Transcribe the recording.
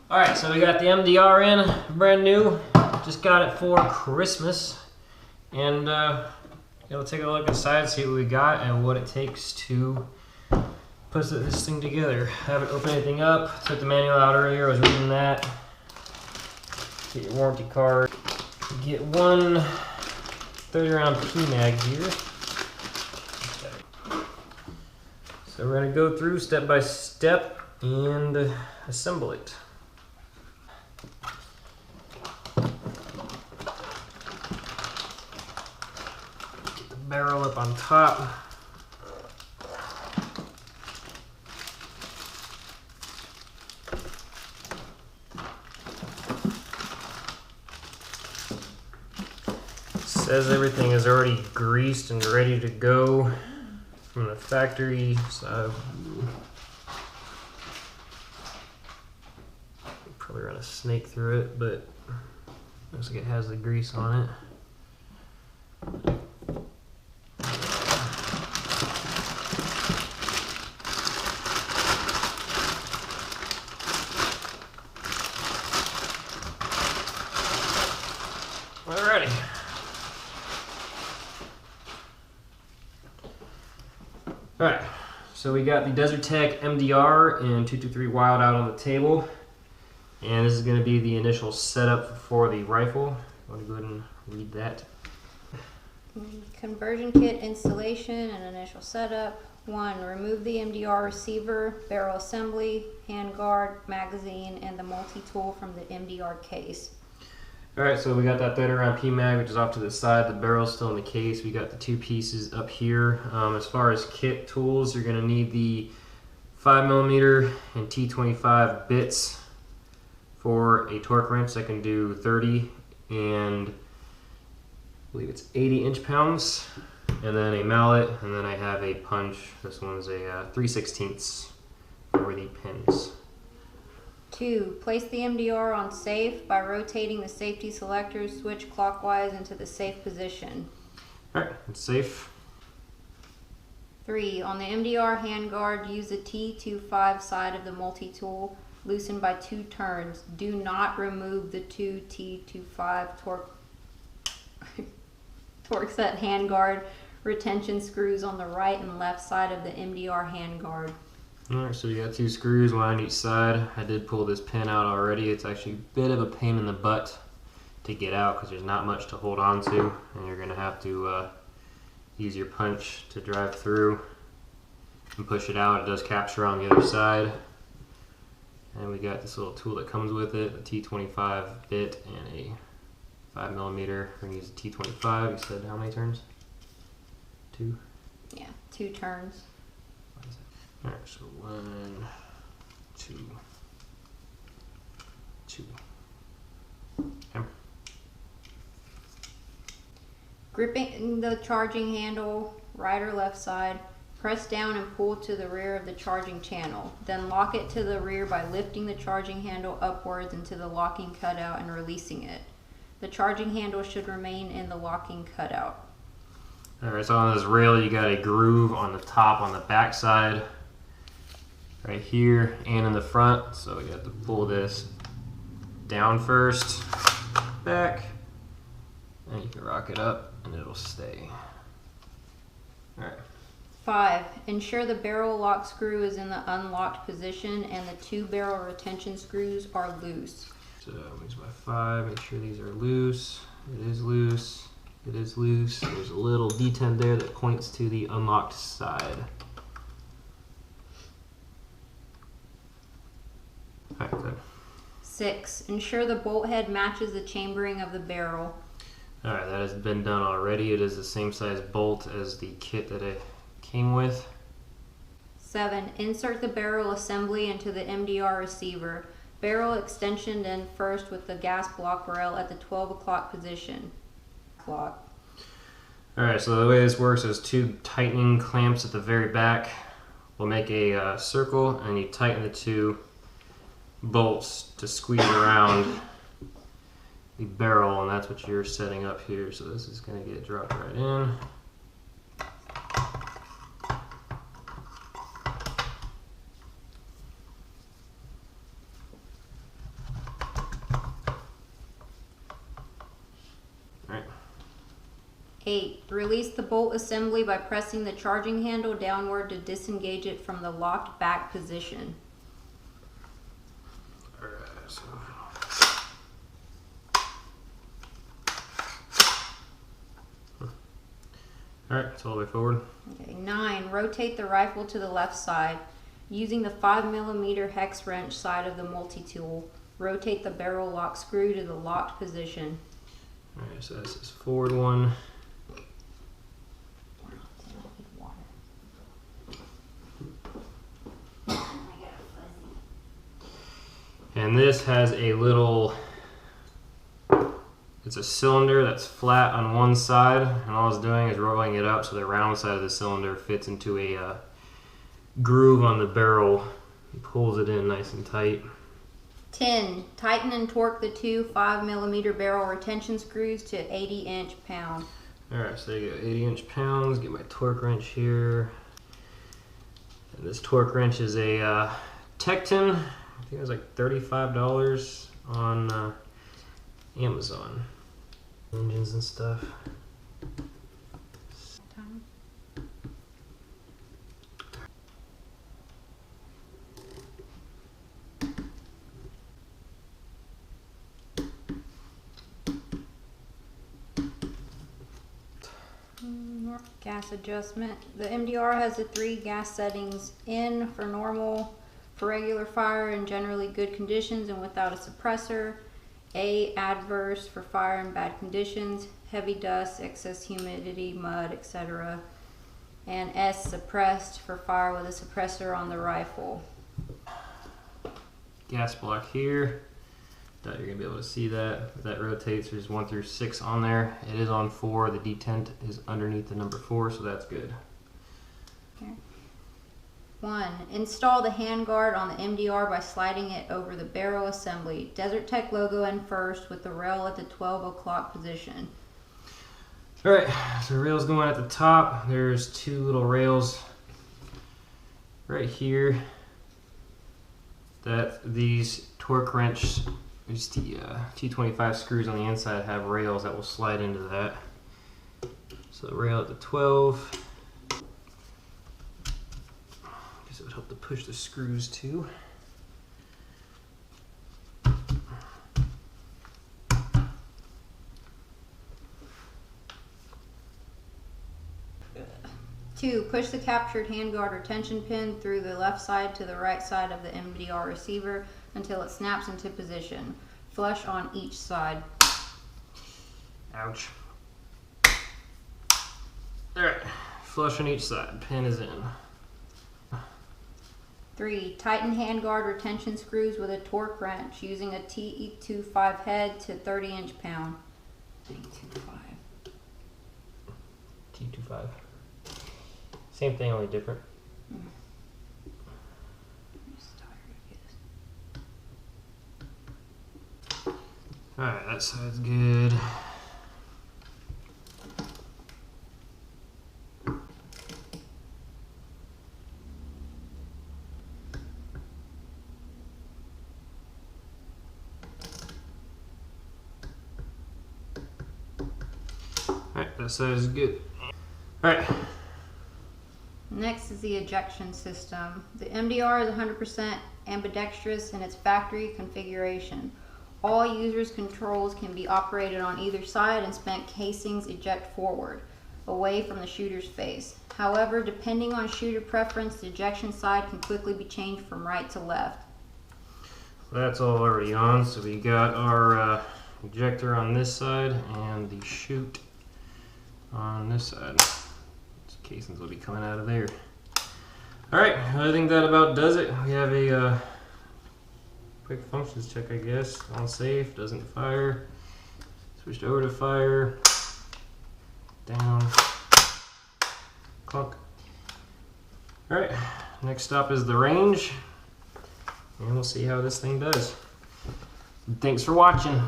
Alright, so we got the MDR in, brand new. Just got it for Christmas. And we'll take a look inside, see what we got and what it takes to put this thing together. I haven't opened anything up. Took the manual out earlier, I was reading that. Get your warranty card. Get one 30-round P-mag here. So we're going to go through step by step and assemble it. Get the barrel up on top. Says everything is already greased and ready to go from the factory, so probably run a snake through it, but looks like it has the grease on it. Alrighty. Alright, so we got the Tech MDR and 223 Wild out on the table. And this is going to be the initial setup for the rifle. I want to go ahead and read that. Conversion kit installation and initial setup. 1. Remove the MDR receiver, barrel assembly, handguard, magazine, and the multi-tool from the MDR case. Alright, so we got that 30-round P-mag, which is off to the side. The barrel's still in the case. We got the two pieces up here. As far as kit tools, you're going to need the 5mm and T25 bits for a torque wrench that can do 30 and I believe it's 80 inch-pounds. And then a mallet, and then I have a punch. This one's a 3/16 for the pins. 2. Place the MDR on safe by rotating the safety selector switch clockwise into the safe position. Alright, it's safe. 3. On the MDR handguard, use the T25 side of the multi-tool, loosen by 2 turns. Do not remove the 2 T25 torque set handguard retention screws on the right and left side of the MDR handguard. Alright, so you got 2 screws, one on each side. I did pull this pin out already. It's actually a bit of a pain in the butt to get out because there's not much to hold on to, and you're going to have to use your punch to drive through and push it out. It does capture on the other side. And we got this little tool that comes with it, a T25 bit and a 5mm. We're going to use a T25. You said how many turns? 2? Yeah, 2 turns. Alright, so 1, 2, 2. Okay. Gripping the charging handle, right or left side, press down and pull to the rear of the charging channel. Then lock it to the rear by lifting the charging handle upwards into the locking cutout and releasing it. The charging handle should remain in the locking cutout. Alright, so on this rail you got a groove on the top on the back side, right here and in the front. So we have to pull this down first, back, and you can rock it up and it'll stay. Alright. 5. Ensure the barrel lock screw is in the unlocked position and the 2 barrel retention screws are loose. So use my 5, make sure these are loose. It is loose. It is loose. There's a little detent there that points to the unlocked side. Alright, good. 6. Ensure the bolt head matches the chambering of the barrel. Alright, that has been done already. It is the same size bolt as the kit that I came with. 7. Insert the barrel assembly into the MDR receiver. Barrel extension in first with the gas block rail at the 12 o'clock position. Alright, so the way this works is 2 tightening clamps at the very back. We'll make a circle and you tighten the 2 bolts to squeeze around the barrel, and that's what you're setting up here. So this is going to get dropped right in. 8. Release the bolt assembly by pressing the charging handle downward to disengage it from the locked back position. Alright, so all the way forward. Okay. 9. Rotate the rifle to the left side. Using the 5mm hex wrench side of the multi-tool, rotate the barrel lock screw to the locked position. Alright, so that's this forward one. And this has a little, it's a cylinder that's flat on one side, and all it's doing is rolling it up so the round side of the cylinder fits into a groove on the barrel. He pulls it in nice and tight. 10. Tighten and torque the two 5mm barrel retention screws to 80 inch-pound. Alright, so you go 80 inch-pounds. Get my torque wrench here. And this torque wrench is a Tecton. I think it was like $35 on Amazon. Engines and stuff. Gas adjustment. The MDR has the 3 gas settings: in for normal, for regular fire in generally good conditions and without a suppressor; A, adverse, for fire in bad conditions, heavy dust, excess humidity, mud, etc. And S, suppressed, for fire with a suppressor on the rifle. Gas block here. Doubt you're gonna be able to see that. If that rotates, there's 1 through 6 on there. It is on 4. The detent is underneath the number 4, so that's good. Okay. 1. Install the handguard on the MDR by sliding it over the barrel assembly. Desert Tech logo in first with the rail at the 12 o'clock position. Alright, so the rail's going at the top. There's 2 little rails right here that these torque wrench, these T25 screws on the inside have rails that will slide into that. So the rail at the 12. Guess it would help to push the screws too. Two, push the captured handguard retention pin through the left side to the right side of the MDR receiver until it snaps into position. Flush on each side. Ouch. Alright, flush on each side. Pin is in. 3. Tighten handguard retention screws with a torque wrench using a T25 head to 30 inch-pound. T25. Same thing, only different. Alright, that side's good. Alright, that side is good. Alright. Next is the ejection system. The MDR is 100% ambidextrous in its factory configuration. All users' controls can be operated on either side, and spent casings eject forward, away from the shooter's face. However, depending on shooter preference, the ejection side can quickly be changed from right to left. That's all already on, so we got our ejector on this side and the chute on this side. These casings will be coming out of there. Alright, I think that about does it. We have a quick functions check, I guess. On safe, doesn't fire. Switched over to fire. Down. Clunk. Alright, next stop is the range. And we'll see how this thing does. Thanks for watching.